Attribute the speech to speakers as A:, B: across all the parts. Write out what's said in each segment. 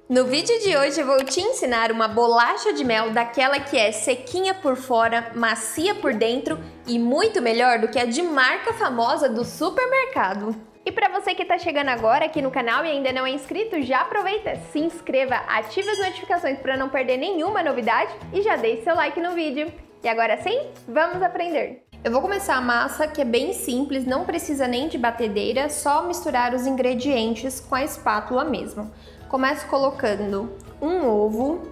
A: No vídeo de hoje eu vou te ensinar uma bolacha de mel daquela que é sequinha por fora, macia por dentro e muito melhor do que a de marca famosa do supermercado. E para você que está chegando agora aqui no canal e ainda não é inscrito, já aproveita, se inscreva, ative as notificações para não perder nenhuma novidade e já deixe seu like no vídeo. E agora sim, vamos aprender! Eu vou começar a massa que é bem simples, não precisa nem de batedeira, só misturar os ingredientes com a espátula mesmo. Começo colocando um ovo,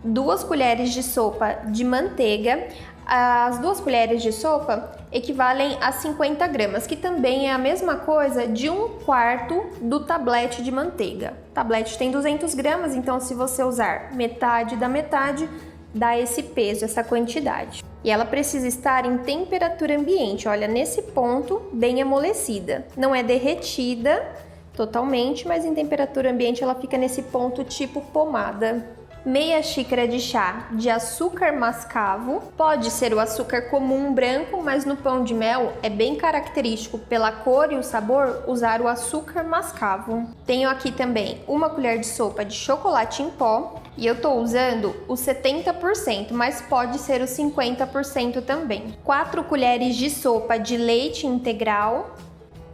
A: 2 colheres de sopa de manteiga. As 2 colheres de sopa equivalem a 50 gramas, que também é a mesma coisa de 1/4 do tablete de manteiga. O tablete tem 200 gramas, então se você usar metade da metade, dá esse peso, essa quantidade. E ela precisa estar em temperatura ambiente, olha, nesse ponto, bem amolecida. Não é derretida totalmente, mas em temperatura ambiente ela fica nesse ponto tipo pomada. Meia xícara de chá de açúcar mascavo, pode ser o açúcar comum branco, mas no pão de mel é bem característico pela cor e o sabor usar o açúcar mascavo. Tenho aqui também 1 colher de sopa de chocolate em pó e eu tô usando o 70%, mas pode ser o 50% também. 4 colheres de sopa de leite integral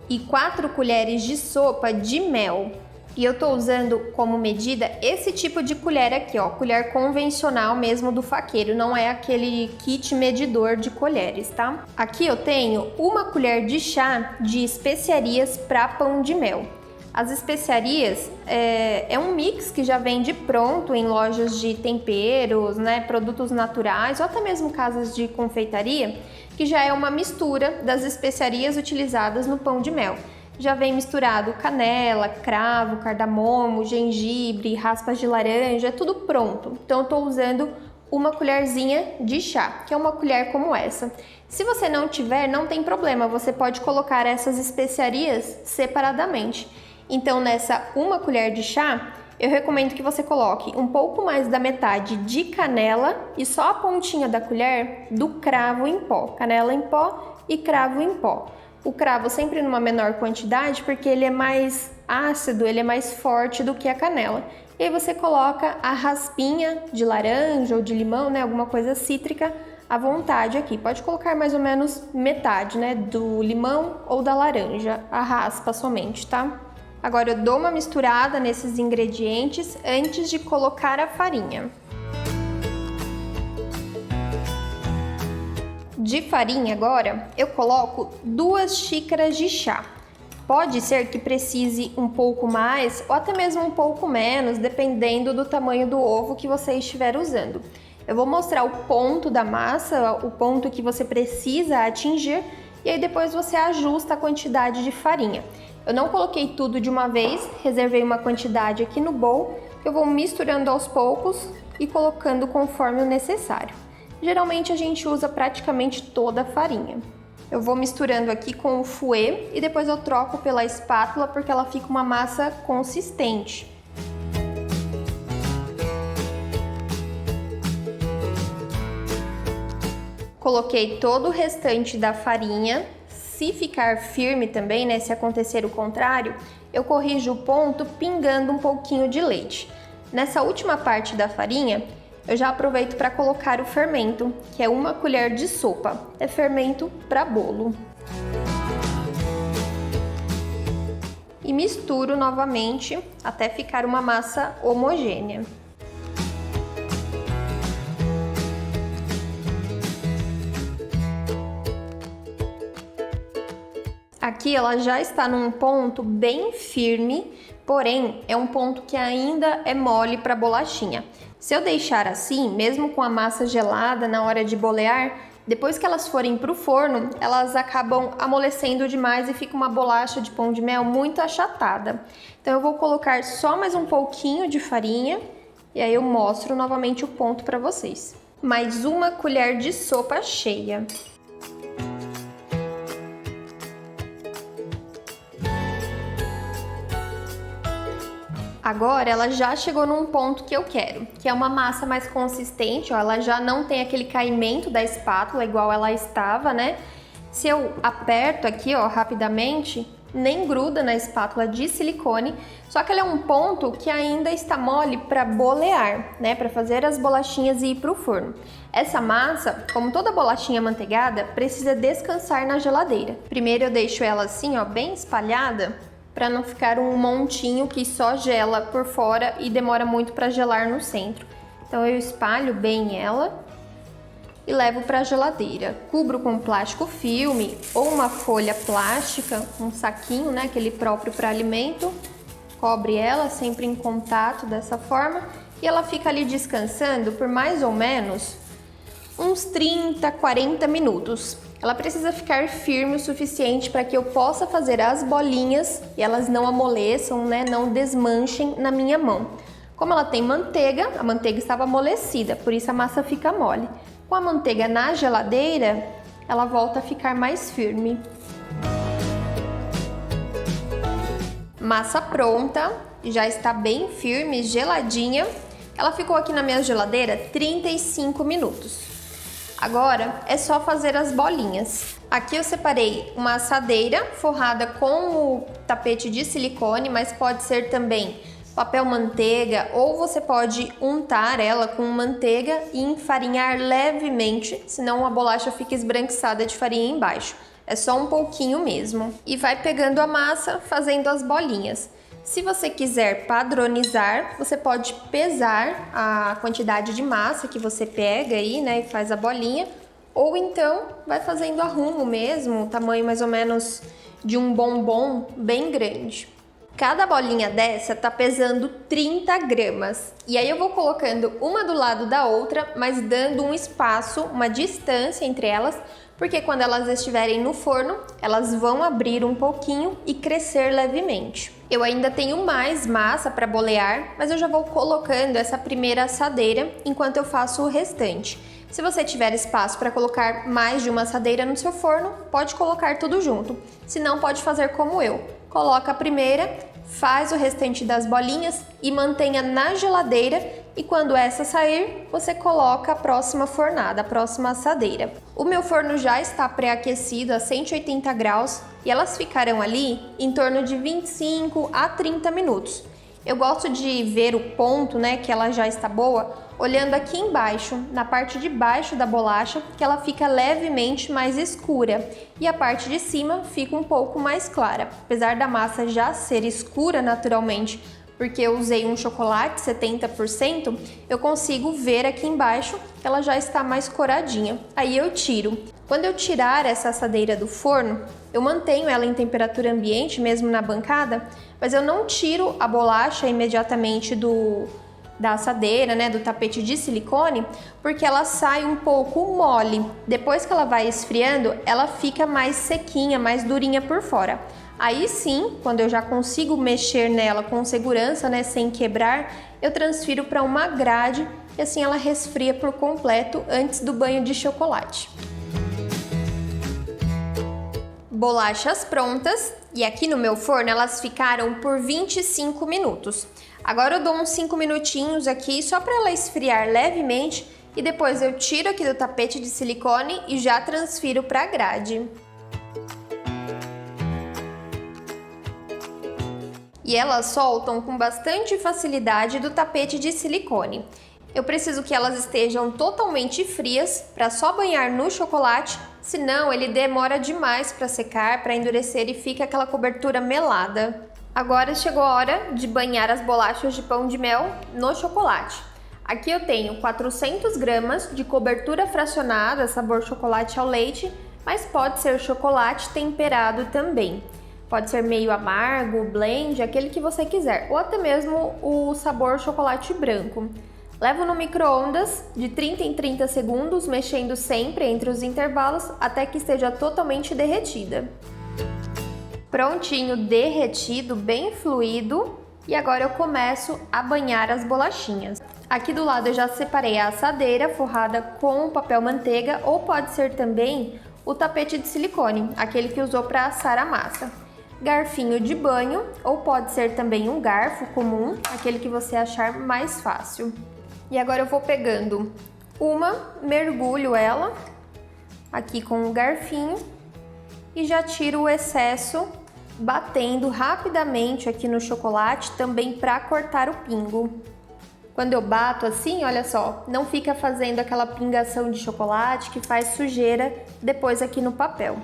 A: e 4 colheres de sopa de mel. E eu tô usando como medida esse tipo de colher aqui, ó, colher convencional mesmo do faqueiro, não é aquele kit medidor de colheres, tá? Aqui eu tenho 1 colher de chá de especiarias para pão de mel. As especiarias é um mix que já vende pronto em lojas de temperos, né, produtos naturais ou até mesmo casas de confeitaria, que já é uma mistura das especiarias utilizadas no pão de mel. Já vem misturado canela, cravo, cardamomo, gengibre, raspas de laranja, é tudo pronto. Então eu tô usando 1 colherzinha de chá, que é uma colher como essa. Se você não tiver, não tem problema, você pode colocar essas especiarias separadamente. Então nessa 1 colher de chá, eu recomendo que você coloque um pouco mais da metade de canela e só a pontinha da colher do cravo em pó. Canela em pó e cravo em pó. O cravo sempre numa menor quantidade porque ele é mais ácido, ele é mais forte do que a canela. E aí você coloca a raspinha de laranja ou de limão, né, alguma coisa cítrica à vontade aqui. Pode colocar mais ou menos metade, né, do limão ou da laranja, a raspa somente, tá? Agora eu dou uma misturada nesses ingredientes antes de colocar a farinha. De farinha agora, eu coloco 2 xícaras de chá. Pode ser que precise um pouco mais ou até mesmo um pouco menos, dependendo do tamanho do ovo que você estiver usando. Eu vou mostrar o ponto da massa, o ponto que você precisa atingir, e aí depois você ajusta a quantidade de farinha. Eu não coloquei tudo de uma vez, reservei uma quantidade aqui no bowl, eu vou misturando aos poucos e colocando conforme o necessário. Geralmente a gente usa praticamente toda a farinha. Eu vou misturando aqui com o fouet e depois eu troco pela espátula porque ela fica uma massa consistente. Coloquei todo o restante da farinha. Se ficar firme também, né, se acontecer o contrário, eu corrijo o ponto pingando um pouquinho de leite. Nessa última parte da farinha, eu já aproveito para colocar o fermento, que é 1 colher de sopa. É fermento para bolo. E misturo novamente até ficar uma massa homogênea. Aqui ela já está num ponto bem firme, porém é um ponto que ainda é mole para bolachinha. Se eu deixar assim, mesmo com a massa gelada na hora de bolear, depois que elas forem para o forno, elas acabam amolecendo demais e fica uma bolacha de pão de mel muito achatada. Então eu vou colocar só mais um pouquinho de farinha e aí eu mostro novamente o ponto para vocês. Mais 1 colher de sopa cheia. Agora ela já chegou num ponto que eu quero, que é uma massa mais consistente, ó, ela já não tem aquele caimento da espátula igual ela estava, né? Se eu aperto aqui, ó, rapidamente, nem gruda na espátula de silicone, só que ela é um ponto que ainda está mole para bolear, né, para fazer as bolachinhas e ir para o forno. Essa massa, como toda bolachinha manteigada, precisa descansar na geladeira. Primeiro eu deixo ela assim, ó, bem espalhada, para não ficar um montinho que só gela por fora e demora muito para gelar no centro. Então eu espalho bem ela e levo para a geladeira. Cubro com plástico filme ou uma folha plástica, um saquinho, né, aquele próprio para alimento. Cobre ela sempre em contato dessa forma e ela fica ali descansando por mais ou menos uns 30, 40 minutos. Ela precisa ficar firme o suficiente para que eu possa fazer as bolinhas e elas não amoleçam, né, não desmanchem na minha mão. Como ela tem manteiga, a manteiga estava amolecida, por isso a massa fica mole. Com a manteiga na geladeira, ela volta a ficar mais firme. Massa pronta, já está bem firme, geladinha. Ela ficou aqui na minha geladeira 35 minutos. Agora é só fazer as bolinhas. Aqui eu separei uma assadeira forrada com o tapete de silicone, mas pode ser também papel manteiga, ou você pode untar ela com manteiga e enfarinhar levemente, senão a bolacha fica esbranquiçada de farinha embaixo. É só um pouquinho mesmo. E vai pegando a massa, fazendo as bolinhas. Se você quiser padronizar, você pode pesar a quantidade de massa que você pega aí, né, e faz a bolinha, ou então vai fazendo a rumo mesmo, o tamanho mais ou menos de um bombom bem grande. Cada bolinha dessa tá pesando 30 gramas. E aí eu vou colocando uma do lado da outra, mas dando um espaço, uma distância entre elas, porque quando elas estiverem no forno, elas vão abrir um pouquinho e crescer levemente. Eu ainda tenho mais massa para bolear, mas eu já vou colocando essa primeira assadeira enquanto eu faço o restante. Se você tiver espaço para colocar mais de uma assadeira no seu forno, pode colocar tudo junto. Se não, pode fazer como eu. Coloca a primeira, faz o restante das bolinhas e mantenha na geladeira, e quando essa sair, você coloca a próxima fornada, a próxima assadeira. O meu forno já está pré-aquecido a 180 graus e elas ficarão ali em torno de 25 a 30 minutos. Eu gosto de ver o ponto, né, que ela já está boa, olhando aqui embaixo, na parte de baixo da bolacha, que ela fica levemente mais escura e a parte de cima fica um pouco mais clara. Apesar da massa já ser escura naturalmente, porque eu usei um chocolate 70%, eu consigo ver aqui embaixo que ela já está mais coradinha. Aí eu tiro. Quando eu tirar essa assadeira do forno, eu mantenho ela em temperatura ambiente, mesmo na bancada, mas eu não tiro a bolacha imediatamente da assadeira, né, do tapete de silicone, porque ela sai um pouco mole. Depois que ela vai esfriando, ela fica mais sequinha, mais durinha por fora. Aí sim, quando eu já consigo mexer nela com segurança, né, sem quebrar, eu transfiro para uma grade e assim ela resfria por completo antes do banho de chocolate. Bolachas prontas, e aqui no meu forno elas ficaram por 25 minutos. Agora eu dou uns 5 minutinhos aqui só para ela esfriar levemente e depois eu tiro aqui do tapete de silicone e já transfiro para a grade. E elas soltam com bastante facilidade do tapete de silicone. Eu preciso que elas estejam totalmente frias para só banhar no chocolate, senão ele demora demais para secar, para endurecer e fica aquela cobertura melada. Agora chegou a hora de banhar as bolachas de pão de mel no chocolate. Aqui eu tenho 400 gramas de cobertura fracionada, sabor chocolate ao leite, mas pode ser chocolate temperado também. Pode ser meio amargo, blend, aquele que você quiser, ou até mesmo o sabor chocolate branco. Levo no micro-ondas de 30 em 30 segundos, mexendo sempre entre os intervalos até que esteja totalmente derretida. Prontinho, derretido, bem fluido. E agora eu começo a banhar as bolachinhas. Aqui do lado eu já separei a assadeira forrada com papel manteiga, ou pode ser também o tapete de silicone, aquele que usou para assar a massa. Garfinho de banho, ou pode ser também um garfo comum, aquele que você achar mais fácil. E agora eu vou pegando uma, mergulho ela aqui com o garfinho e já tiro o excesso batendo rapidamente aqui no chocolate também para cortar o pingo. Quando eu bato assim, olha só, não fica fazendo aquela pingação de chocolate que faz sujeira depois aqui no papel.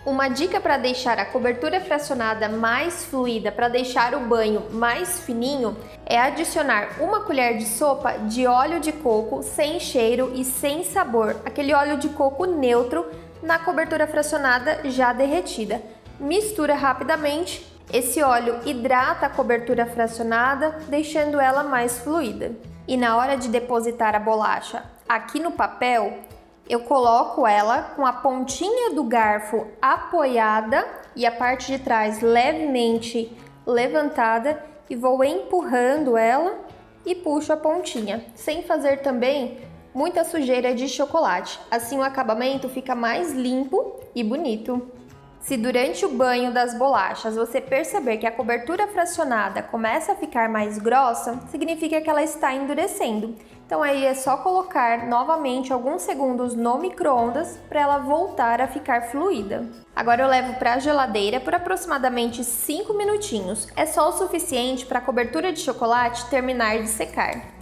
A: Uma dica para deixar a cobertura fracionada mais fluida, para deixar o banho mais fininho, é adicionar uma colher de sopa de óleo de coco sem cheiro e sem sabor, aquele óleo de coco neutro na cobertura fracionada já derretida. Mistura rapidamente. Esse óleo hidrata a cobertura fracionada, deixando ela mais fluida. E na hora de depositar a bolacha aqui no papel, eu coloco ela com a pontinha do garfo apoiada e a parte de trás levemente levantada e vou empurrando ela e puxo a pontinha, sem fazer também muita sujeira de chocolate. Assim o acabamento fica mais limpo e bonito. Se durante o banho das bolachas você perceber que a cobertura fracionada começa a ficar mais grossa, significa que ela está endurecendo. Então aí é só colocar novamente alguns segundos no micro-ondas para ela voltar a ficar fluida. Agora eu levo para a geladeira por aproximadamente 5 minutinhos. É só o suficiente para a cobertura de chocolate terminar de secar.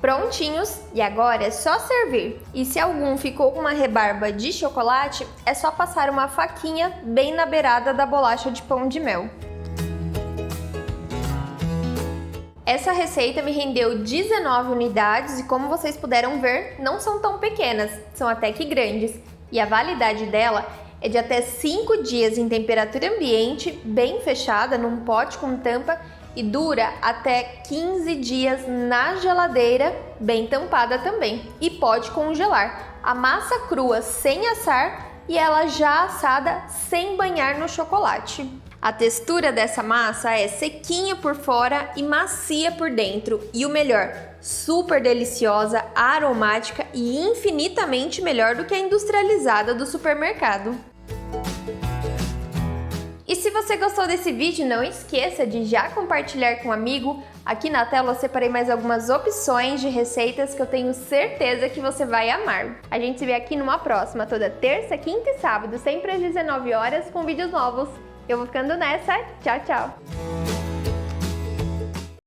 A: Prontinhos, e agora é só servir. E se algum ficou com uma rebarba de chocolate, é só passar uma faquinha bem na beirada da bolacha de pão de mel. Essa receita me rendeu 19 unidades e, como vocês puderam ver, não são tão pequenas, são até que grandes. E a validade dela é de até 5 dias em temperatura ambiente, bem fechada, num pote com tampa, e dura até 15 dias na geladeira, bem tampada também. E pode congelar. A massa crua sem assar e ela já assada sem banhar no chocolate. A textura dessa massa é sequinha por fora e macia por dentro. E o melhor, super deliciosa, aromática e infinitamente melhor do que a industrializada do supermercado. E se você gostou desse vídeo, não esqueça de já compartilhar com um amigo. Aqui na tela eu separei mais algumas opções de receitas que eu tenho certeza que você vai amar. A gente se vê aqui numa próxima, toda terça, quinta e sábado, sempre às 19 horas, com vídeos novos. Eu vou ficando nessa. Tchau, tchau!